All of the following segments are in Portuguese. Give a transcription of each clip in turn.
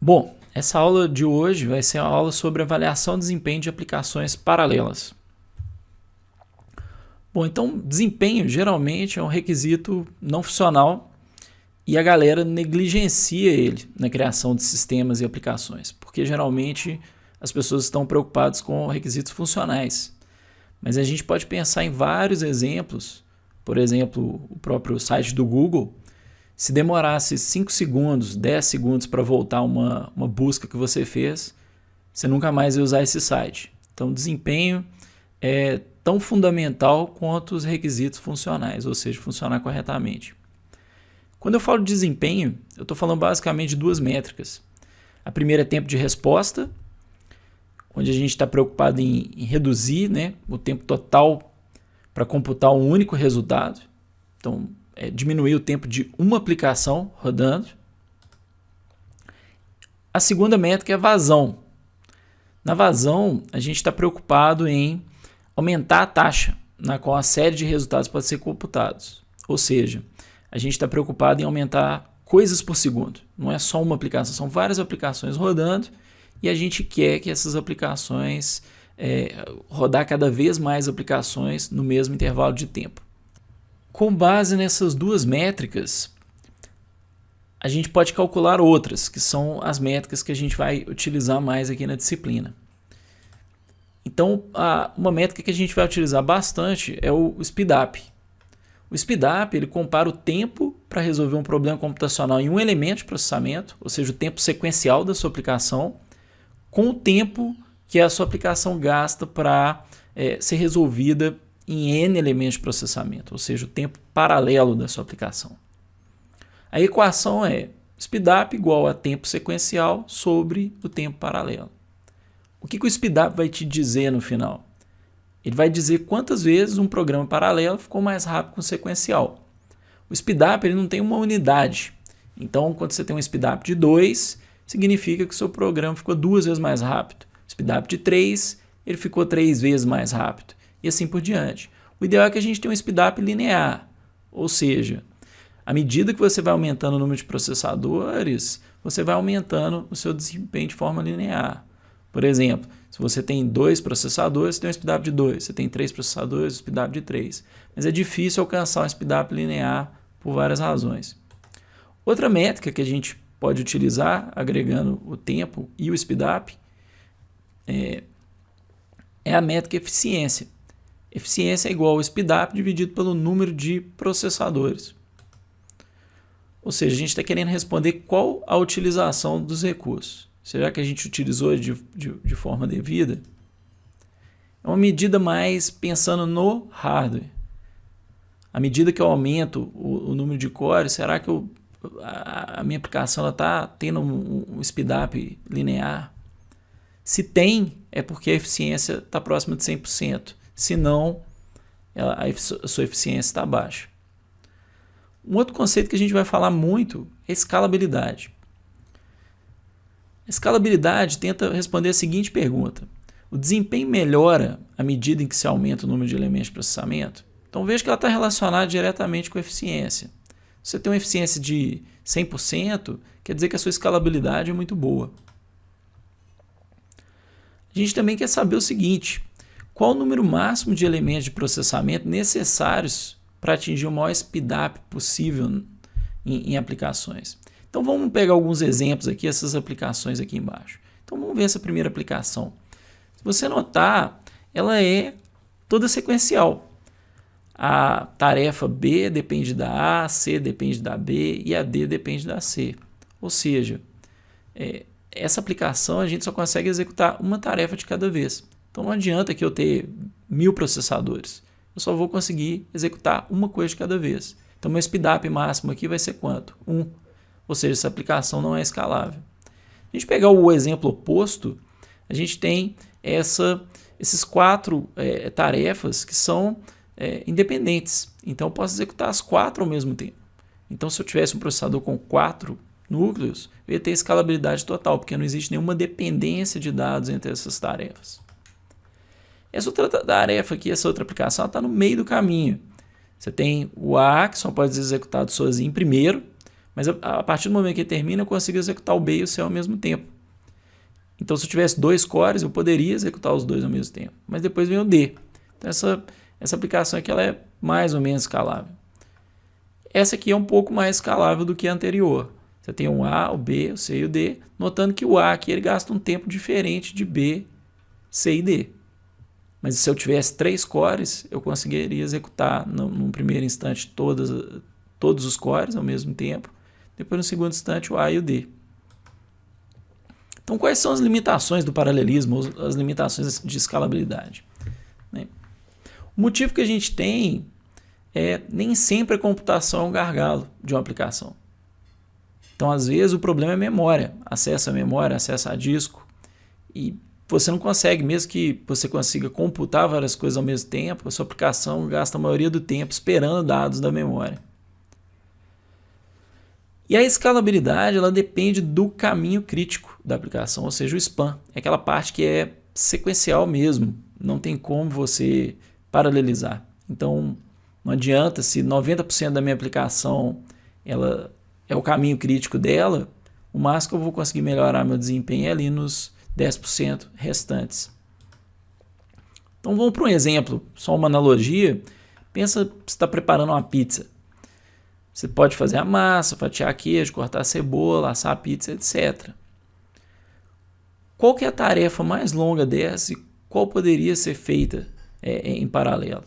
Bom, essa aula de hoje vai ser uma aula sobre avaliação de desempenho de aplicações paralelas. Bom, então desempenho geralmente é um requisito não funcional e a galera negligencia ele na criação de sistemas e aplicações, porque geralmente as pessoas estão preocupadas com requisitos funcionais. Mas a gente pode pensar em vários exemplos, por exemplo, o próprio site do Google. Se demorasse 5 segundos, 10 segundos para voltar uma busca que você fez, você nunca mais ia usar esse site. Então, desempenho é tão fundamental quanto os requisitos funcionais, ou seja, funcionar corretamente. Quando eu falo de desempenho, eu estou falando basicamente de duas métricas. A primeira é tempo de resposta, onde a gente está preocupado em reduzir, né, o tempo total para computar um único resultado. Então, diminuir o tempo de uma aplicação rodando. A segunda métrica é vazão. Na vazão, a gente está preocupado em aumentar a taxa na qual a série de resultados pode ser computados. Ou seja, a gente está preocupado em aumentar coisas por segundo. Não é só uma aplicação, são várias aplicações rodando e a gente quer que essas aplicações rodar cada vez mais aplicações no mesmo intervalo de tempo. Com base nessas duas métricas, a gente pode calcular outras, que são as métricas que a gente vai utilizar mais aqui na disciplina. Então, uma métrica que a gente vai utilizar bastante é o SpeedUp. O SpeedUp ele compara o tempo para resolver um problema computacional em um elemento de processamento, ou seja, o tempo sequencial da sua aplicação, com o tempo que a sua aplicação gasta para ser resolvida em N elementos de processamento, ou seja, o tempo paralelo da sua aplicação. A equação é SpeedUp igual a tempo sequencial sobre o tempo paralelo. O que o SpeedUp vai te dizer no final? Ele vai dizer quantas vezes um programa paralelo ficou mais rápido que um sequencial. O SpeedUp ele não tem uma unidade. Então, quando você tem um SpeedUp de 2, significa que o seu programa ficou 2 vezes mais rápido. SpeedUp de 3, ele ficou 3 vezes mais rápido. E assim por diante. O ideal é que a gente tenha um SpeedUp linear. Ou seja, à medida que você vai aumentando o número de processadores, você vai aumentando o seu desempenho de forma linear. Por exemplo, se você tem 2 processadores, você tem um SpeedUp de 2. Se você tem 3 processadores, um SpeedUp de 3. Mas é difícil alcançar um SpeedUp linear por várias razões. Outra métrica que a gente pode utilizar, agregando o tempo e o SpeedUp, é a métrica eficiência. Eficiência é igual ao SpeedUp dividido pelo número de processadores. Ou seja, a gente está querendo responder qual a utilização dos recursos. Será que a gente utilizou de forma devida? É uma medida mais pensando no hardware. À medida que eu aumento o número de cores, será que a minha aplicação está tendo um speedup linear? Se tem, é porque a eficiência está próxima de 100%. Se não, a sua eficiência está baixa. Um outro conceito que a gente vai falar muito é escalabilidade. A escalabilidade tenta responder a seguinte pergunta: o desempenho melhora à medida em que se aumenta o número de elementos de processamento? Então veja que ela está relacionada diretamente com a eficiência. Se você tem uma eficiência de 100%, quer dizer que a sua escalabilidade é muito boa. A gente também quer saber o seguinte: qual o número máximo de elementos de processamento necessários para atingir o maior speedup possível em aplicações? Então vamos pegar alguns exemplos aqui, essas aplicações aqui embaixo. Então vamos ver essa primeira aplicação. Se você notar, ela é toda sequencial. A tarefa B depende da A, C depende da B e a D depende da C. Ou seja, essa aplicação a gente só consegue executar uma tarefa de cada vez. Então não adianta que eu ter 1000 processadores. Eu só vou conseguir executar uma coisa de cada vez. Então meu speedup máximo aqui vai ser quanto? 1. Ou seja, essa aplicação não é escalável. A gente pegar o exemplo oposto, a gente tem esses 4 tarefas que são independentes. Então eu posso executar as 4 ao mesmo tempo. Então se eu tivesse um processador com 4 núcleos, eu ia ter escalabilidade total, porque não existe nenhuma dependência de dados entre essas tarefas. Essa outra tarefa aqui, essa outra aplicação, está no meio do caminho. Você tem o A, que só pode ser executado sozinho primeiro, Mas a partir do momento que ele termina, eu consigo executar o B e o C ao mesmo tempo. Então, se eu tivesse 2 cores, eu poderia executar os 2 ao mesmo tempo. Mas depois vem o D. Então, essa aplicação aqui ela é mais ou menos escalável. Essa aqui é um pouco mais escalável do que a anterior. Você tem o A, o B, o C e o D, notando que o A aqui ele gasta um tempo diferente de B, C e D. Mas se eu tivesse 3 cores, eu conseguiria executar num primeiro instante todos os cores ao mesmo tempo. Depois, no segundo instante, o A e o D. Então, quais são as limitações do paralelismo, as limitações de escalabilidade? O motivo que a gente tem nem sempre a computação é um gargalo de uma aplicação. Então, às vezes, o problema é memória, acesso à memória, acesso a disco. E você não consegue, mesmo que você consiga computar várias coisas ao mesmo tempo, a sua aplicação gasta a maioria do tempo esperando dados da memória. E a escalabilidade ela depende do caminho crítico da aplicação, ou seja, o span. É aquela parte que é sequencial mesmo, não tem como você paralelizar. Então, não adianta se 90% da minha aplicação ela é o caminho crítico dela, o máximo que eu vou conseguir melhorar meu desempenho é ali nos 10% restantes. Então vamos para um exemplo, só uma analogia. Pensa que você está preparando uma pizza. Você pode fazer a massa, fatiar queijo, cortar a cebola, assar a pizza, etc. Qual que é a tarefa mais longa dessa e qual poderia ser feita em paralelo?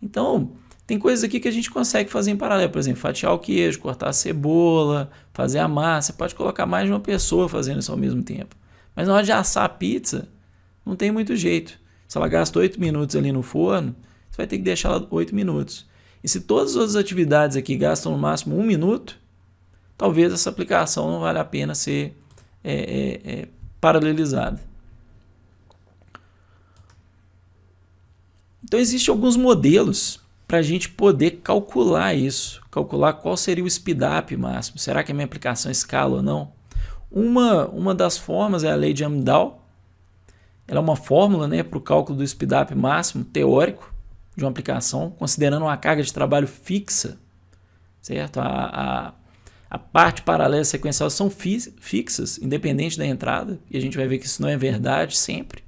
Então, tem coisas aqui que a gente consegue fazer em paralelo. Por exemplo, fatiar o queijo, cortar a cebola, fazer a massa. Você pode colocar mais de uma pessoa fazendo isso ao mesmo tempo. Mas na hora de assar a pizza, não tem muito jeito. Se ela gasta 8 minutos ali no forno, você vai ter que deixar ela 8 minutos. E se todas as outras atividades aqui gastam no máximo 1 minuto, talvez essa aplicação não valha a pena ser paralelizada. Então, existem alguns modelos para a gente poder calcular isso, calcular qual seria o speedup máximo. Será que a minha aplicação escala ou não? Uma das formas é a lei de Amdahl. Ela é uma fórmula para o cálculo do speedup máximo teórico de uma aplicação, considerando uma carga de trabalho fixa, certo? A parte paralela e sequencial são fixas, independente da entrada, e a gente vai ver que isso não é verdade sempre.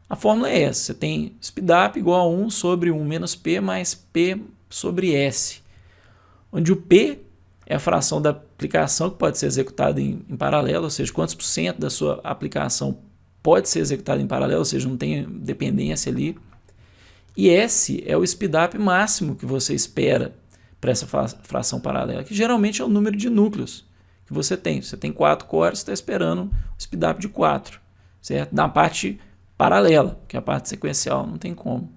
A fórmula é essa, você tem speedup igual a 1 sobre 1 menos P mais P sobre S, onde o P é a fração da aplicação que pode ser executada em paralelo, ou seja, quantos por cento da sua aplicação pode ser executada em paralelo, ou seja, não tem dependência ali. E S é o speedup máximo que você espera para essa fração paralela, que geralmente é o número de núcleos que você tem. Você tem 4 cores, você está esperando o speedup de 4, certo? Na parte paralela, que é a parte sequencial, não tem como.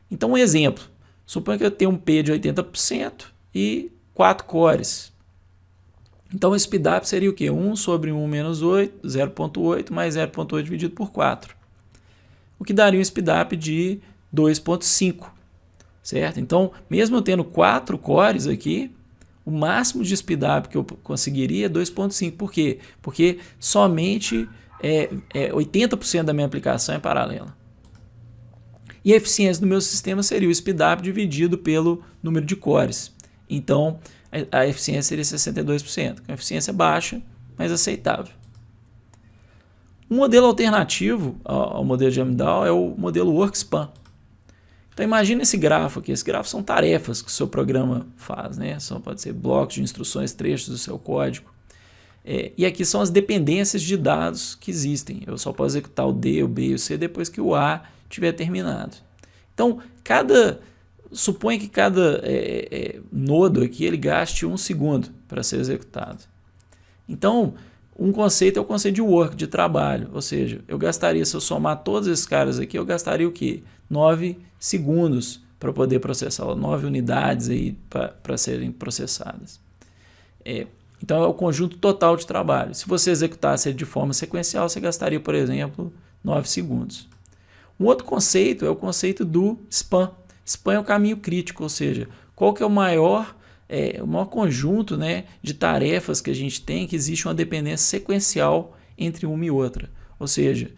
Então, um exemplo. Suponha que eu tenho um P de 80% e 4 cores. Então, o speedup seria o quê? 1 sobre 1 menos 8, 0,8 mais 0,8 dividido por 4. O que daria um speedup de 2,5, certo? Então, mesmo eu tendo 4 cores aqui, o máximo de speedup que eu conseguiria é 2,5. Por quê? Porque somente 80% da minha aplicação é paralela. E a eficiência do meu sistema seria o speedup dividido pelo número de cores. Então, a eficiência seria 62%. Uma eficiência baixa, mas aceitável. Um modelo alternativo ao modelo de Amdahl é o modelo WorkSpan. Então imagine esse grafo aqui. Esse grafo são tarefas que o seu programa faz, né? Pode ser blocos de instruções, trechos do seu código. E aqui são as dependências de dados que existem. Eu só posso executar o D, o B e o C depois que o A tiver terminado. Então, suponha que cada nodo aqui ele gaste 1 segundo para ser executado. Então, um conceito é o conceito de work, de trabalho. Ou seja, eu gastaria, se eu somar todos esses caras aqui, eu gastaria o quê? 9 segundos para poder processar, 9 unidades aí para serem processadas. Então, é o conjunto total de trabalho. Se você executasse ele de forma sequencial, você gastaria, por exemplo, 9 segundos. Um outro conceito é o conceito do span. Span é o caminho crítico, ou seja, qual que é o maior conjunto, né, de tarefas que a gente tem que existe uma dependência sequencial entre uma e outra. Ou seja,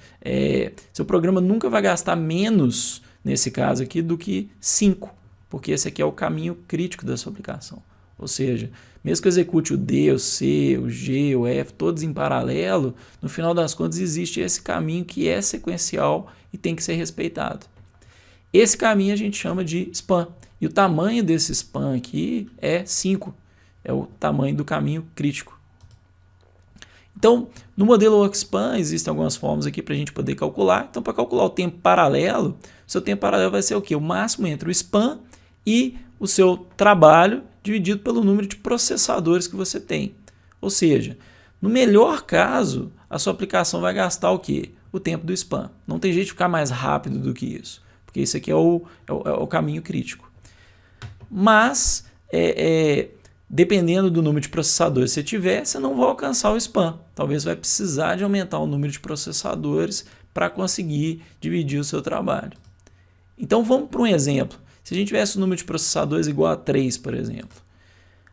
seu programa nunca vai gastar menos, nesse caso aqui, do que 5, porque esse aqui é o caminho crítico da sua aplicação. Ou seja, Mesmo que eu execute o D, o C, o G, o F, todos em paralelo, no final das contas existe esse caminho que é sequencial e tem que ser respeitado. Esse caminho a gente chama de span. E o tamanho desse span aqui é 5. É o tamanho do caminho crítico. Então, no modelo WorkSpan, existem algumas formas aqui para a gente poder calcular. Então, para calcular o tempo paralelo, o seu tempo paralelo vai ser o quê? O máximo entre o span e o seu trabalho dividido pelo número de processadores que você tem. Ou seja, no melhor caso, a sua aplicação vai gastar o quê? O tempo do span. Não tem jeito de ficar mais rápido do que isso, porque isso aqui é o caminho crítico. Mas, dependendo do número de processadores que você tiver, você não vai alcançar o span. Talvez vai precisar de aumentar o número de processadores para conseguir dividir o seu trabalho. Então vamos para um exemplo. Se a gente tivesse o número de processadores igual a 3, por exemplo,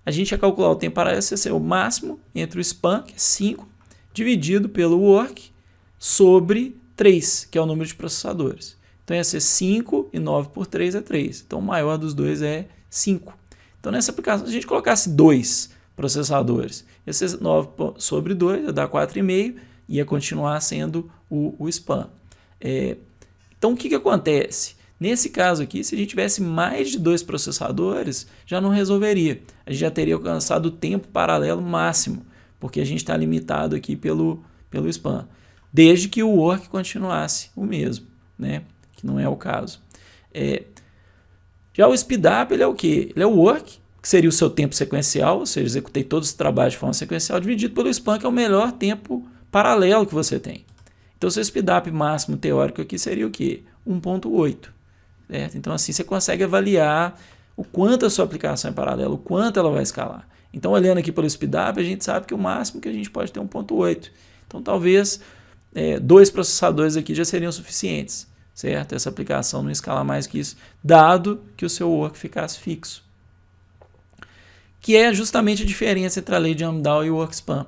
a gente ia calcular o tempo paralelo, ia ser o máximo entre o span, que é 5, dividido pelo work, sobre 3, que é o número de processadores. Então ia ser 5 e 9 por 3 é 3. Então o maior dos dois é 5. Então nessa aplicação, se a gente colocasse 2 processadores, ia ser 9 sobre 2, ia dar 4,5, ia continuar sendo o span. Então o que acontece? Nesse caso aqui, se a gente tivesse mais de 2 processadores, já não resolveria. A gente já teria alcançado o tempo paralelo máximo, porque a gente está limitado aqui pelo span, desde que o work continuasse o mesmo, né? Que não é o caso. Já o speedup, ele é o quê? Ele é o work, que seria o seu tempo sequencial, ou seja, executei todos os trabalhos de forma sequencial, dividido pelo span, que é o melhor tempo paralelo que você tem. Então, o seu speedup máximo teórico aqui seria o quê? 1.8. Certo? Então, assim, você consegue avaliar o quanto a sua aplicação é paralela, o quanto ela vai escalar. Então, olhando aqui pelo speedup, a gente sabe que o máximo que a gente pode ter é 1.8. Então, talvez 2 processadores aqui já seriam suficientes, certo? Essa aplicação não escalar mais que isso, dado que o seu work ficasse fixo. Que é justamente a diferença entre a lei de Amdahl e o WorkSpan.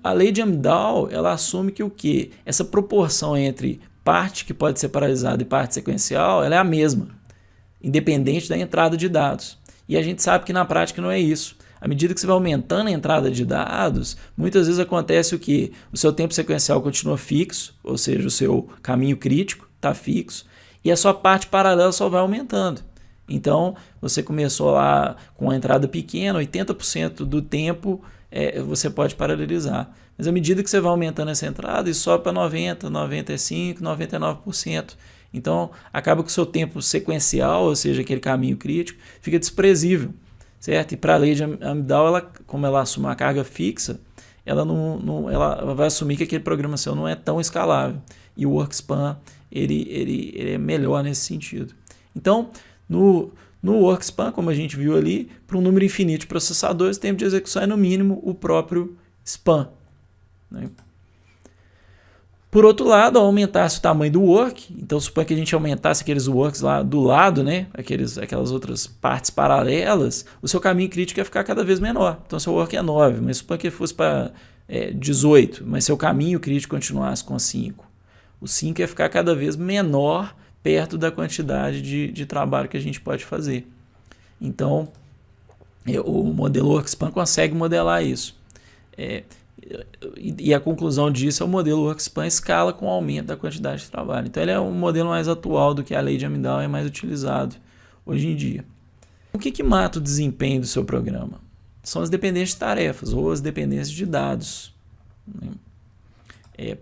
A lei de Amdahl, ela assume que o quê? Essa proporção entre parte que pode ser paralisada e parte sequencial, ela é a mesma, independente da entrada de dados. E a gente sabe que na prática não é isso. À medida que você vai aumentando a entrada de dados, muitas vezes acontece o quê? O seu tempo sequencial continua fixo, ou seja, o seu caminho crítico está fixo, e a sua parte paralela só vai aumentando. Então, você começou lá com uma entrada pequena, 80% do tempo você pode paralelizar. Mas à medida que você vai aumentando essa entrada, isso sobe para 90%, 95%, 99%. Então, acaba que o seu tempo sequencial, ou seja, aquele caminho crítico, fica desprezível. Certo? E para a lei de Amdahl, como ela assume uma carga fixa, ela vai assumir que aquele programa seu não é tão escalável. E o WorkSpan ele é melhor nesse sentido. Então, no WorkSpan, como a gente viu ali, para um número infinito de processadores, o tempo de execução é no mínimo o próprio span. Né? Por outro lado, ao aumentasse o tamanho do work, então suponha que a gente aumentasse aqueles works lá do lado, né? Aquelas outras partes paralelas, o seu caminho crítico ia ficar cada vez menor. Então seu work é 9, mas suponha que ele fosse para 18, mas seu caminho crítico continuasse com 5. O 5 ia ficar cada vez menor perto da quantidade de trabalho que a gente pode fazer. Então, o modelo WorkSpan consegue modelar isso. E a conclusão disso é o modelo WorkSpan escala com o aumento da quantidade de trabalho. Então ele é um modelo mais atual do que a lei de Amdahl, é mais utilizado hoje em dia. O que mata o desempenho do seu programa? São as dependências de tarefas ou as dependências de dados, né?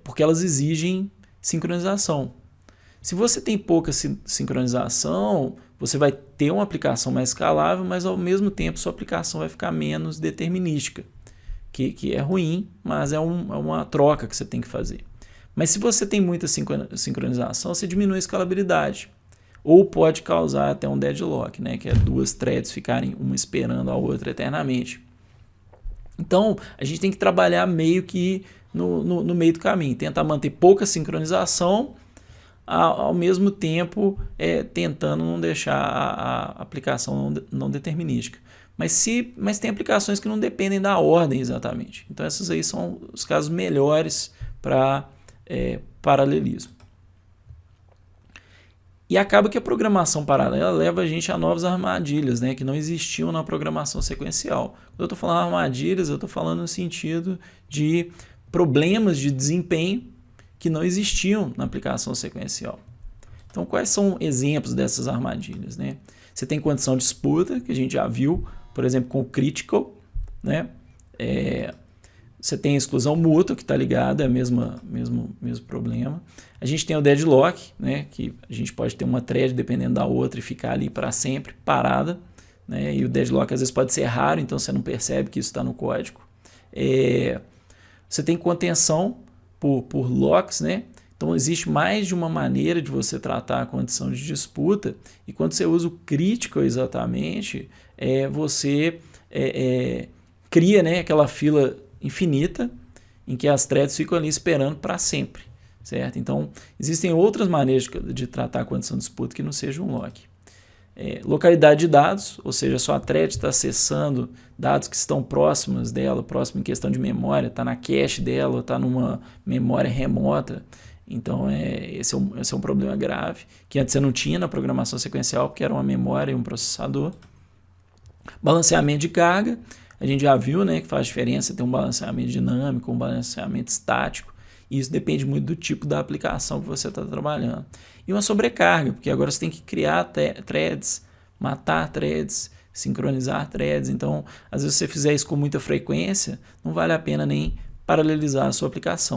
Porque elas exigem sincronização. Se você tem pouca sincronização, você vai ter uma aplicação mais escalável, mas ao mesmo tempo sua aplicação vai ficar menos determinística. Que é ruim, mas é uma troca que você tem que fazer. Mas se você tem muita sincronização, você diminui a escalabilidade. Ou pode causar até um deadlock, né? Que é 2 threads ficarem uma esperando a outra eternamente. Então, a gente tem que trabalhar meio que no meio do caminho. Tentar manter pouca sincronização, ao mesmo tempo tentando não deixar a aplicação não determinística. Mas tem aplicações que não dependem da ordem exatamente. Então esses aí são os casos melhores para paralelismo. E acaba que a programação paralela leva a gente a novas armadilhas, né, que não existiam na programação sequencial. Quando eu estou falando armadilhas, eu estou falando no sentido de problemas de desempenho que não existiam na aplicação sequencial. Então, quais são exemplos dessas armadilhas, né? Você tem condição de disputa, que a gente já viu, por exemplo, com o critical, né? Você tem a exclusão mútua, que está ligada, é o mesmo problema. A gente tem o deadlock, né? Que a gente pode ter uma thread dependendo da outra e ficar ali para sempre parada, né? E o deadlock às vezes pode ser raro, então você não percebe que isso está no código. Você tem contenção por locks, né? Então existe mais de uma maneira de você tratar a condição de disputa, e quando você usa o critical exatamente, você cria, né, aquela fila infinita em que as threads ficam ali esperando para sempre, certo? Então existem outras maneiras de tratar a condição de disputa que não seja um lock. Localidade de dados, ou seja, sua thread está acessando dados que estão próximos dela, próximo em questão de memória, está na cache dela, está numa memória remota. Então esse é um problema grave, que antes você não tinha na programação sequencial, porque era uma memória e um processador. Balanceamento de carga, a gente já viu, né, que faz diferença ter um balanceamento dinâmico, um balanceamento estático, e isso depende muito do tipo da aplicação que você está trabalhando. E uma sobrecarga, porque agora você tem que criar threads, matar threads, sincronizar threads. Então, às vezes, se você fizer isso com muita frequência, não vale a pena nem paralelizar a sua aplicação.